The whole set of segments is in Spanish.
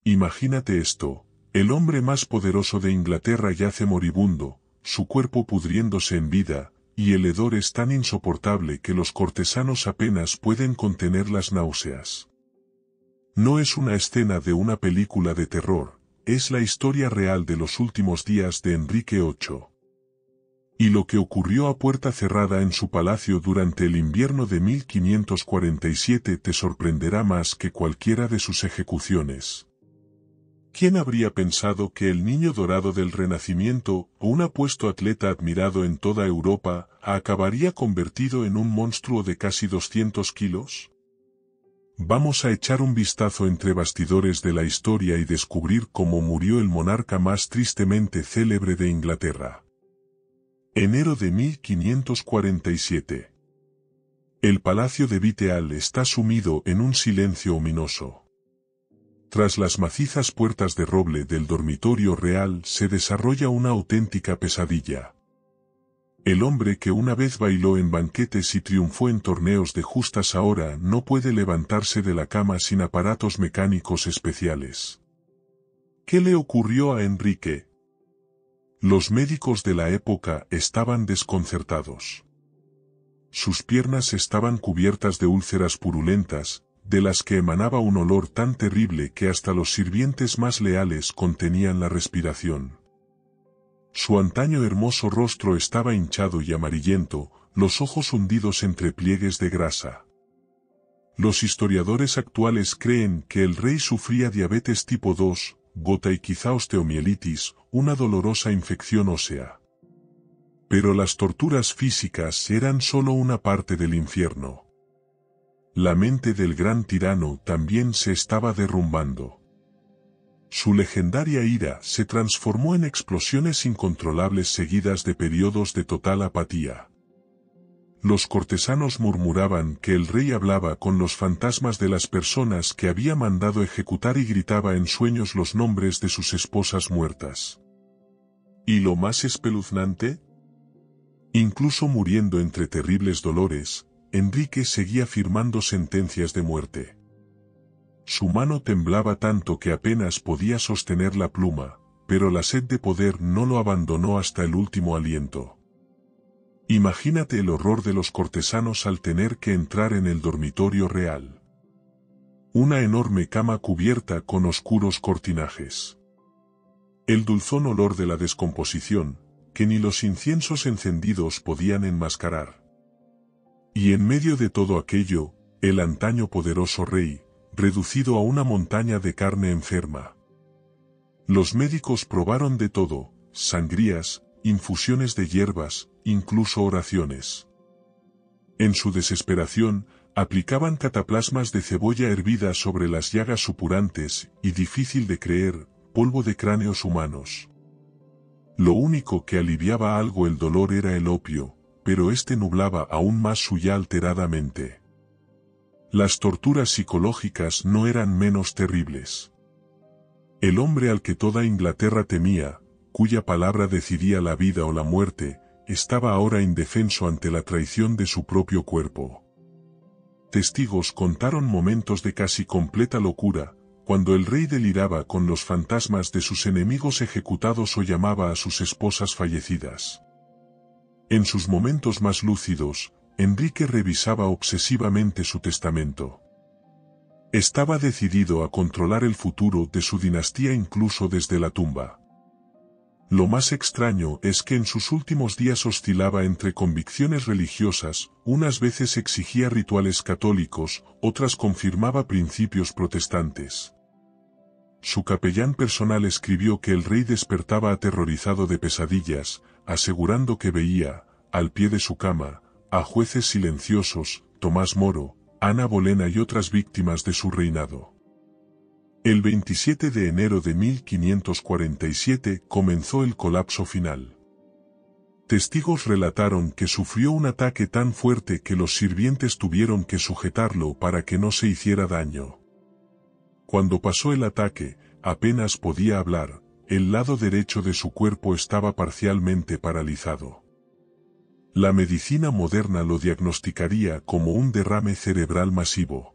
Imagínate esto, el hombre más poderoso de Inglaterra yace moribundo, su cuerpo pudriéndose en vida, y el hedor es tan insoportable que los cortesanos apenas pueden contener las náuseas. No es una escena de una película de terror, es la historia real de los últimos días de Enrique VIII. Y lo que ocurrió a puerta cerrada en su palacio durante el invierno de 1547 te sorprenderá más que cualquiera de sus ejecuciones. ¿Quién habría pensado que el niño dorado del Renacimiento, un apuesto atleta admirado en toda Europa, acabaría convertido en un monstruo de casi 200 kilos? Vamos a echar un vistazo entre bastidores de la historia y descubrir cómo murió el monarca más tristemente célebre de Inglaterra. Enero de 1547. El palacio de Viteal está sumido en un silencio ominoso. Tras las macizas puertas de roble del dormitorio real se desarrolla una auténtica pesadilla. El hombre que una vez bailó en banquetes y triunfó en torneos de justas ahora no puede levantarse de la cama sin aparatos mecánicos especiales. ¿Qué le ocurrió a Enrique? Los médicos de la época estaban desconcertados. Sus piernas estaban cubiertas de úlceras purulentas, de las que emanaba un olor tan terrible que hasta los sirvientes más leales contenían la respiración. Su antaño hermoso rostro estaba hinchado y amarillento, los ojos hundidos entre pliegues de grasa. Los historiadores actuales creen que el rey sufría diabetes tipo 2, gota y quizá osteomielitis, una dolorosa infección ósea. Pero las torturas físicas eran solo una parte del infierno. La mente del gran tirano también se estaba derrumbando. Su legendaria ira se transformó en explosiones incontrolables seguidas de periodos de total apatía. Los cortesanos murmuraban que el rey hablaba con los fantasmas de las personas que había mandado ejecutar y gritaba en sueños los nombres de sus esposas muertas. ¿Y lo más espeluznante? Incluso muriendo entre terribles dolores, Enrique seguía firmando sentencias de muerte. Su mano temblaba tanto que apenas podía sostener la pluma, pero la sed de poder no lo abandonó hasta el último aliento. Imagínate el horror de los cortesanos al tener que entrar en el dormitorio real. Una enorme cama cubierta con oscuros cortinajes. El dulzón olor de la descomposición, que ni los inciensos encendidos podían enmascarar. Y en medio de todo aquello, el antaño poderoso rey, reducido a una montaña de carne enferma. Los médicos probaron de todo, sangrías, infusiones de hierbas, incluso oraciones. En su desesperación, aplicaban cataplasmas de cebolla hervida sobre las llagas supurantes y, difícil de creer, polvo de cráneos humanos. Lo único que aliviaba algo el dolor era el opio, pero este nublaba aún más su ya alterada mente. Las torturas psicológicas no eran menos terribles. El hombre al que toda Inglaterra temía, cuya palabra decidía la vida o la muerte, estaba ahora indefenso ante la traición de su propio cuerpo. Testigos contaron momentos de casi completa locura, cuando el rey deliraba con los fantasmas de sus enemigos ejecutados o llamaba a sus esposas fallecidas. En sus momentos más lúcidos, Enrique revisaba obsesivamente su testamento. Estaba decidido a controlar el futuro de su dinastía incluso desde la tumba. Lo más extraño es que en sus últimos días oscilaba entre convicciones religiosas, unas veces exigía rituales católicos, otras confirmaba principios protestantes. Su capellán personal escribió que el rey despertaba aterrorizado de pesadillas, asegurando que veía, al pie de su cama, a jueces silenciosos, Tomás Moro, Ana Bolena y otras víctimas de su reinado. El 27 de enero de 1547 comenzó el colapso final. Testigos relataron que sufrió un ataque tan fuerte que los sirvientes tuvieron que sujetarlo para que no se hiciera daño. Cuando pasó el ataque, apenas podía hablar, el lado derecho de su cuerpo estaba parcialmente paralizado. La medicina moderna lo diagnosticaría como un derrame cerebral masivo.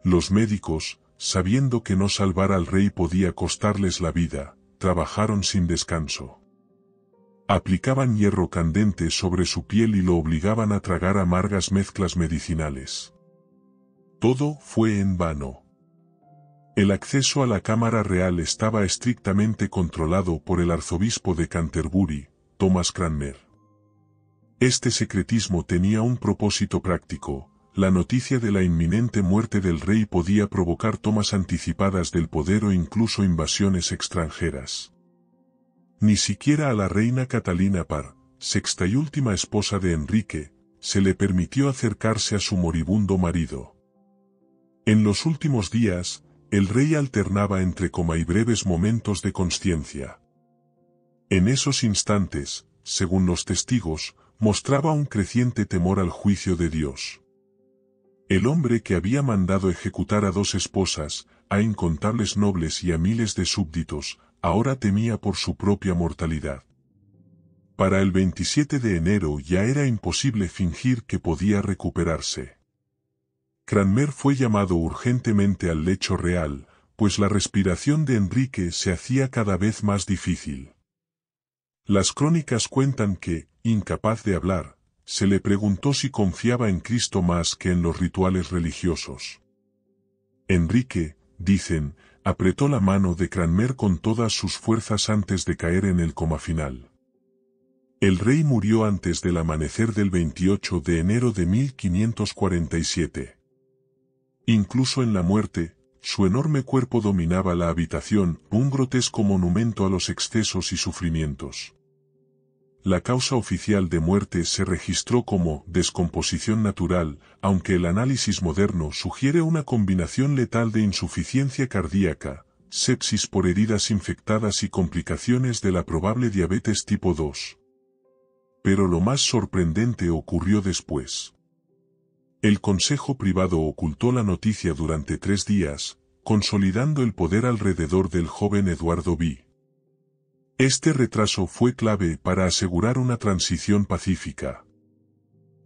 Los médicos, sabiendo que no salvar al rey podía costarles la vida, trabajaron sin descanso. Aplicaban hierro candente sobre su piel y lo obligaban a tragar amargas mezclas medicinales. Todo fue en vano. El acceso a la Cámara Real estaba estrictamente controlado por el arzobispo de Canterbury, Thomas Cranmer. Este secretismo tenía un propósito práctico. La noticia de la inminente muerte del rey podía provocar tomas anticipadas del poder o incluso invasiones extranjeras. Ni siquiera a la reina Catalina Parr, sexta y última esposa de Enrique, se le permitió acercarse a su moribundo marido. En los últimos días, el rey alternaba entre coma y breves momentos de consciencia. En esos instantes, según los testigos, mostraba un creciente temor al juicio de Dios. El hombre que había mandado ejecutar a 2 esposas, a incontables nobles y a miles de súbditos, ahora temía por su propia mortalidad. Para el 27 de enero ya era imposible fingir que podía recuperarse. Cranmer fue llamado urgentemente al lecho real, pues la respiración de Enrique se hacía cada vez más difícil. Las crónicas cuentan que, incapaz de hablar, se le preguntó si confiaba en Cristo más que en los rituales religiosos. Enrique, dicen, apretó la mano de Cranmer con todas sus fuerzas antes de caer en el coma final. El rey murió antes del amanecer del 28 de enero de 1547. Incluso en la muerte, su enorme cuerpo dominaba la habitación, un grotesco monumento a los excesos y sufrimientos. La causa oficial de muerte se registró como descomposición natural, aunque el análisis moderno sugiere una combinación letal de insuficiencia cardíaca, sepsis por heridas infectadas y complicaciones de la probable diabetes tipo 2. Pero lo más sorprendente ocurrió después. El Consejo Privado ocultó la noticia durante 3 días, consolidando el poder alrededor del joven Eduardo V. Este retraso fue clave para asegurar una transición pacífica.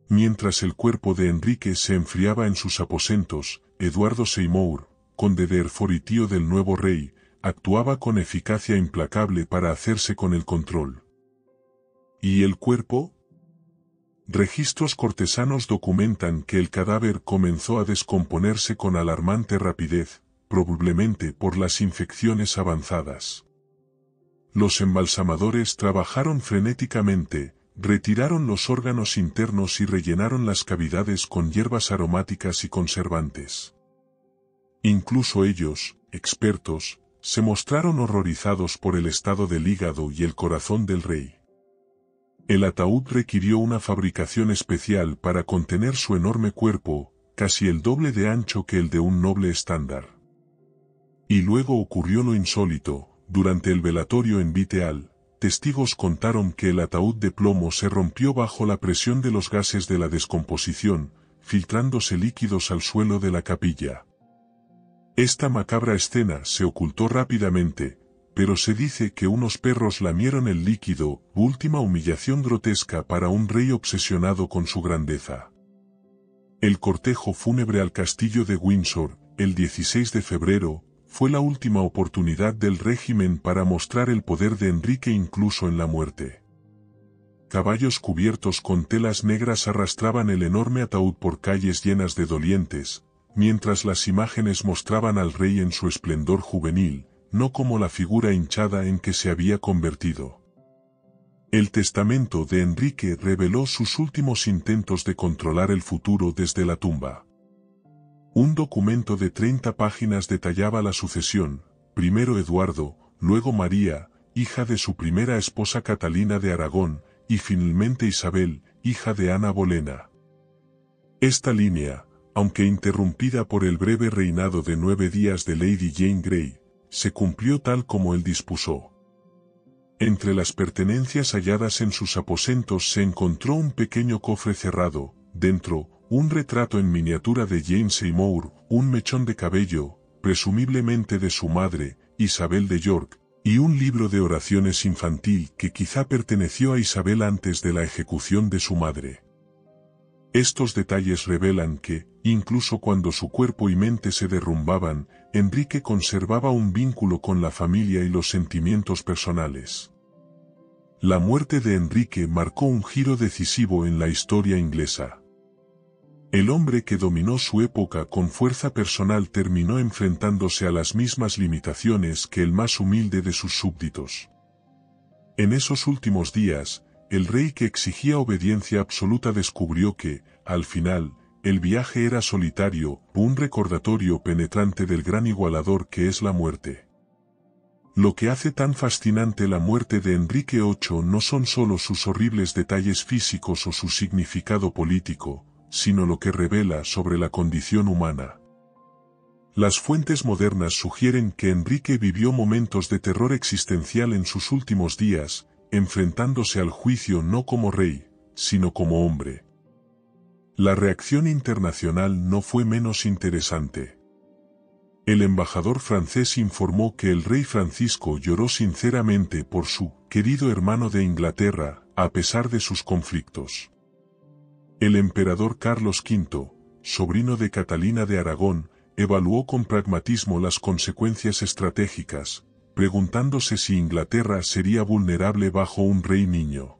Mientras el cuerpo de Enrique se enfriaba en sus aposentos, Eduardo Seymour, conde de Hereford y tío del nuevo rey, actuaba con eficacia implacable para hacerse con el control. ¿Y el cuerpo? Registros cortesanos documentan que el cadáver comenzó a descomponerse con alarmante rapidez, probablemente por las infecciones avanzadas. Los embalsamadores trabajaron frenéticamente, retiraron los órganos internos y rellenaron las cavidades con hierbas aromáticas y conservantes. Incluso ellos, expertos, se mostraron horrorizados por el estado del hígado y el corazón del rey. El ataúd requirió una fabricación especial para contener su enorme cuerpo, casi el doble de ancho que el de un noble estándar. Y luego ocurrió lo insólito. Durante el velatorio en Viteal, testigos contaron que el ataúd de plomo se rompió bajo la presión de los gases de la descomposición, filtrándose líquidos al suelo de la capilla. Esta macabra escena se ocultó rápidamente, pero se dice que unos perros lamieron el líquido, última humillación grotesca para un rey obsesionado con su grandeza. El cortejo fúnebre al castillo de Windsor, el 16 de febrero, fue la última oportunidad del régimen para mostrar el poder de Enrique incluso en la muerte. Caballos cubiertos con telas negras arrastraban el enorme ataúd por calles llenas de dolientes, mientras las imágenes mostraban al rey en su esplendor juvenil, no como la figura hinchada en que se había convertido. El testamento de Enrique reveló sus últimos intentos de controlar el futuro desde la tumba. Un documento de 30 páginas detallaba la sucesión, primero Eduardo, luego María, hija de su primera esposa Catalina de Aragón, y finalmente Isabel, hija de Ana Bolena. Esta línea, aunque interrumpida por el breve reinado de 9 días de Lady Jane Grey, se cumplió tal como él dispuso. Entre las pertenencias halladas en sus aposentos se encontró un pequeño cofre cerrado, dentro, un retrato en miniatura de Jane Seymour, un mechón de cabello, presumiblemente de su madre, Isabel de York, y un libro de oraciones infantil que quizá perteneció a Isabel antes de la ejecución de su madre. Estos detalles revelan que, incluso cuando su cuerpo y mente se derrumbaban, Enrique conservaba un vínculo con la familia y los sentimientos personales. La muerte de Enrique marcó un giro decisivo en la historia inglesa. El hombre que dominó su época con fuerza personal terminó enfrentándose a las mismas limitaciones que el más humilde de sus súbditos. En esos últimos días, el rey que exigía obediencia absoluta descubrió que, al final, el viaje era solitario, un recordatorio penetrante del gran igualador que es la muerte. Lo que hace tan fascinante la muerte de Enrique VIII no son solo sus horribles detalles físicos o su significado político, sino lo que revela sobre la condición humana. Las fuentes modernas sugieren que Enrique vivió momentos de terror existencial en sus últimos días, enfrentándose al juicio no como rey, sino como hombre. La reacción internacional no fue menos interesante. El embajador francés informó que el rey Francisco lloró sinceramente por su querido hermano de Inglaterra, a pesar de sus conflictos. El emperador Carlos V, sobrino de Catalina de Aragón, evaluó con pragmatismo las consecuencias estratégicas, preguntándose si Inglaterra sería vulnerable bajo un rey niño.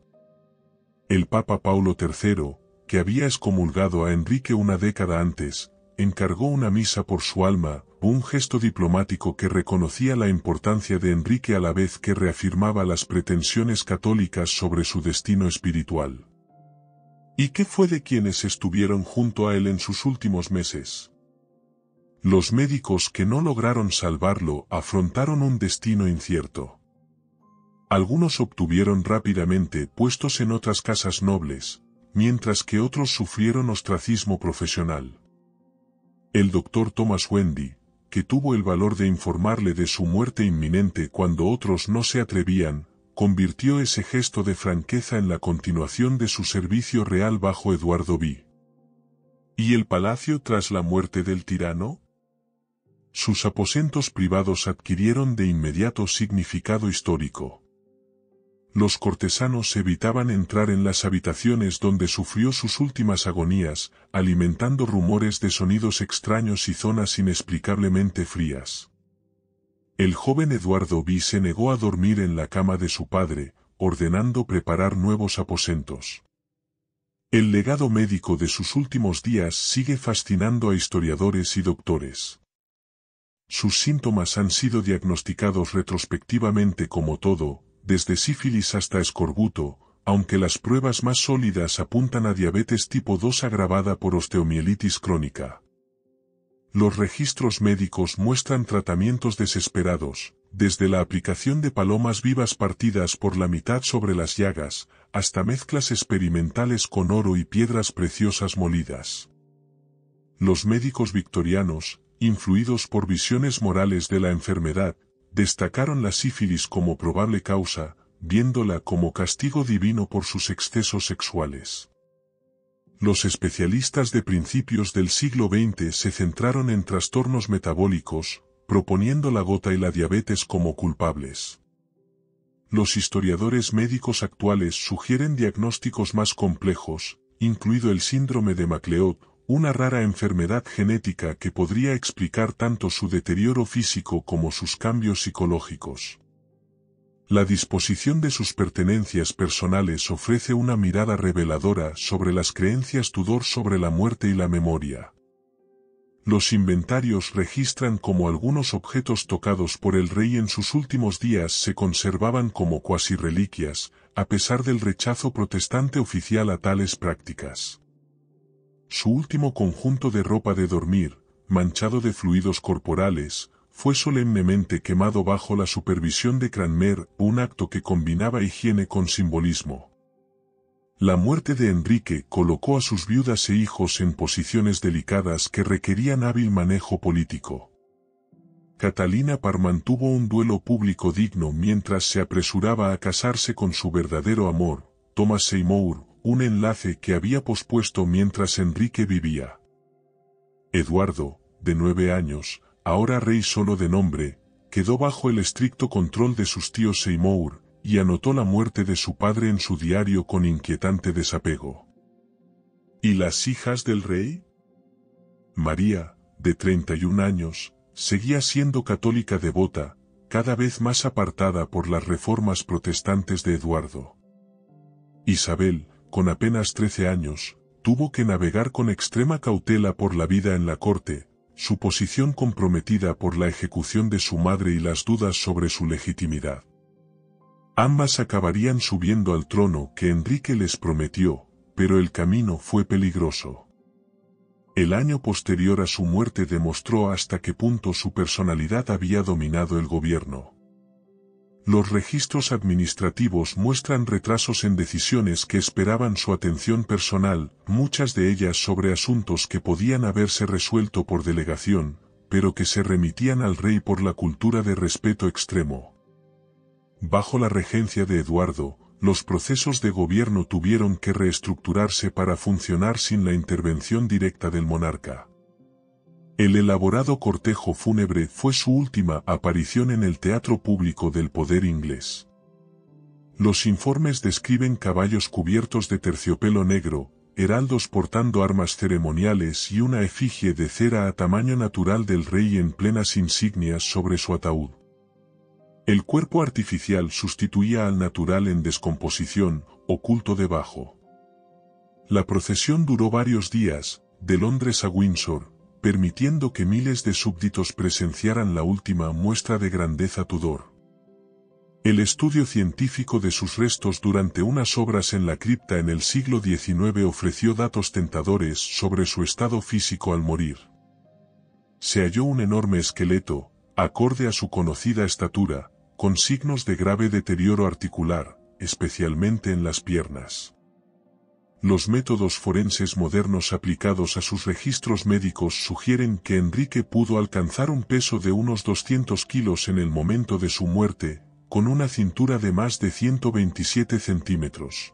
El Papa Paulo III, que había excomulgado a Enrique una década antes, encargó una misa por su alma, un gesto diplomático que reconocía la importancia de Enrique a la vez que reafirmaba las pretensiones católicas sobre su destino espiritual. ¿Y qué fue de quienes estuvieron junto a él en sus últimos meses? Los médicos que no lograron salvarlo afrontaron un destino incierto. Algunos obtuvieron rápidamente puestos en otras casas nobles, mientras que otros sufrieron ostracismo profesional. El doctor Thomas Wendy, que tuvo el valor de informarle de su muerte inminente cuando otros no se atrevían, convirtió ese gesto de franqueza en la continuación de su servicio real bajo Eduardo V. ¿Y el palacio tras la muerte del tirano? Sus aposentos privados adquirieron de inmediato significado histórico. Los cortesanos evitaban entrar en las habitaciones donde sufrió sus últimas agonías, alimentando rumores de sonidos extraños y zonas inexplicablemente frías. El joven Eduardo V se negó a dormir en la cama de su padre, ordenando preparar nuevos aposentos. El legado médico de sus últimos días sigue fascinando a historiadores y doctores. Sus síntomas han sido diagnosticados retrospectivamente como todo, desde sífilis hasta escorbuto, aunque las pruebas más sólidas apuntan a diabetes tipo 2 agravada por osteomielitis crónica. Los registros médicos muestran tratamientos desesperados, desde la aplicación de palomas vivas partidas por la mitad sobre las llagas, hasta mezclas experimentales con oro y piedras preciosas molidas. Los médicos victorianos, influidos por visiones morales de la enfermedad, destacaron la sífilis como probable causa, viéndola como castigo divino por sus excesos sexuales. Los especialistas de principios del siglo XX se centraron en trastornos metabólicos, proponiendo la gota y la diabetes como culpables. Los historiadores médicos actuales sugieren diagnósticos más complejos, incluido el síndrome de MacLeod, una rara enfermedad genética que podría explicar tanto su deterioro físico como sus cambios psicológicos. La disposición de sus pertenencias personales ofrece una mirada reveladora sobre las creencias Tudor sobre la muerte y la memoria. Los inventarios registran cómo algunos objetos tocados por el rey en sus últimos días se conservaban como cuasi reliquias, a pesar del rechazo protestante oficial a tales prácticas. Su último conjunto de ropa de dormir, manchado de fluidos corporales, fue solemnemente quemado bajo la supervisión de Cranmer, un acto que combinaba higiene con simbolismo. La muerte de Enrique colocó a sus viudas e hijos en posiciones delicadas que requerían hábil manejo político. Catalina Parr mantuvo un duelo público digno mientras se apresuraba a casarse con su verdadero amor, Thomas Seymour, un enlace que había pospuesto mientras Enrique vivía. Eduardo, de 9 años, ahora rey solo de nombre, quedó bajo el estricto control de sus tíos Seymour, y anotó la muerte de su padre en su diario con inquietante desapego. ¿Y las hijas del rey? María, de 31 años, seguía siendo católica devota, cada vez más apartada por las reformas protestantes de Eduardo. Isabel, con apenas 13 años, tuvo que navegar con extrema cautela por la vida en la corte, su posición comprometida por la ejecución de su madre y las dudas sobre su legitimidad. Ambas acabarían subiendo al trono que Enrique les prometió, pero el camino fue peligroso. El año posterior a su muerte demostró hasta qué punto su personalidad había dominado el gobierno. Los registros administrativos muestran retrasos en decisiones que esperaban su atención personal, muchas de ellas sobre asuntos que podían haberse resuelto por delegación, pero que se remitían al rey por la cultura de respeto extremo. Bajo la regencia de Eduardo, los procesos de gobierno tuvieron que reestructurarse para funcionar sin la intervención directa del monarca. El elaborado cortejo fúnebre fue su última aparición en el teatro público del poder inglés. Los informes describen caballos cubiertos de terciopelo negro, heraldos portando armas ceremoniales y una efigie de cera a tamaño natural del rey en plenas insignias sobre su ataúd. El cuerpo artificial sustituía al natural en descomposición, oculto debajo. La procesión duró varios días, de Londres a Windsor, permitiendo que miles de súbditos presenciaran la última muestra de grandeza Tudor. El estudio científico de sus restos durante unas obras en la cripta en el siglo XIX ofreció datos tentadores sobre su estado físico al morir. Se halló un enorme esqueleto, acorde a su conocida estatura, con signos de grave deterioro articular, especialmente en las piernas. Los métodos forenses modernos aplicados a sus registros médicos sugieren que Enrique pudo alcanzar un peso de unos 200 kilos en el momento de su muerte, con una cintura de más de 127 centímetros.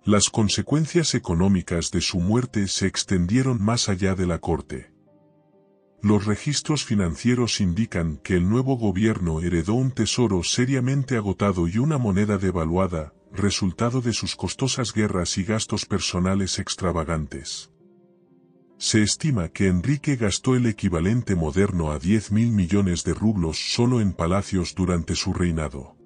Las consecuencias económicas de su muerte se extendieron más allá de la corte. Los registros financieros indican que el nuevo gobierno heredó un tesoro seriamente agotado y una moneda devaluada, resultado de sus costosas guerras y gastos personales extravagantes. Se estima que Enrique gastó el equivalente moderno a 10.000 millones de rublos solo en palacios durante su reinado.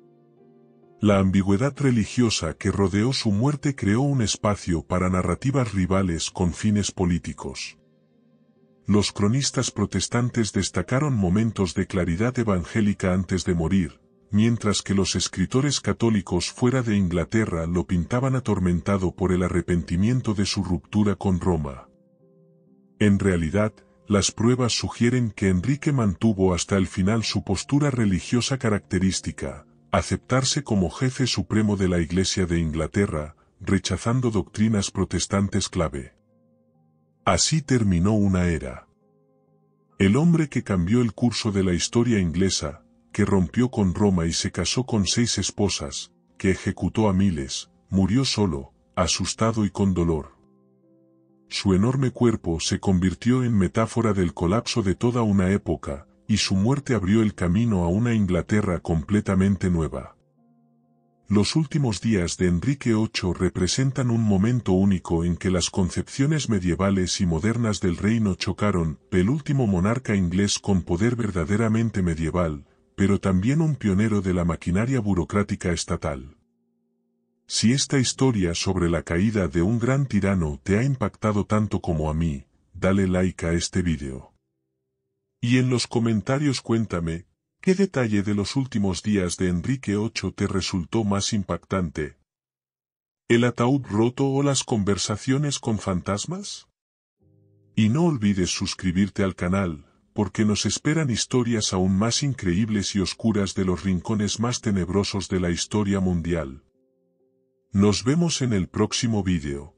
La ambigüedad religiosa que rodeó su muerte creó un espacio para narrativas rivales con fines políticos. Los cronistas protestantes destacaron momentos de claridad evangélica antes de morir, mientras que los escritores católicos fuera de Inglaterra lo pintaban atormentado por el arrepentimiento de su ruptura con Roma. En realidad, las pruebas sugieren que Enrique mantuvo hasta el final su postura religiosa característica, aceptarse como jefe supremo de la Iglesia de Inglaterra, rechazando doctrinas protestantes clave. Así terminó una era. El hombre que cambió el curso de la historia inglesa, que rompió con Roma y se casó con 6 esposas, que ejecutó a miles, murió solo, asustado y con dolor. Su enorme cuerpo se convirtió en metáfora del colapso de toda una época, y su muerte abrió el camino a una Inglaterra completamente nueva. Los últimos días de Enrique VIII representan un momento único en que las concepciones medievales y modernas del reino chocaron, el último monarca inglés con poder verdaderamente medieval, pero también un pionero de la maquinaria burocrática estatal. Si esta historia sobre la caída de un gran tirano te ha impactado tanto como a mí, dale like a este vídeo. Y en los comentarios cuéntame, ¿qué detalle de los últimos días de Enrique VIII te resultó más impactante? ¿El ataúd roto o las conversaciones con fantasmas? Y no olvides suscribirte al canal, porque nos esperan historias aún más increíbles y oscuras de los rincones más tenebrosos de la historia mundial. Nos vemos en el próximo vídeo.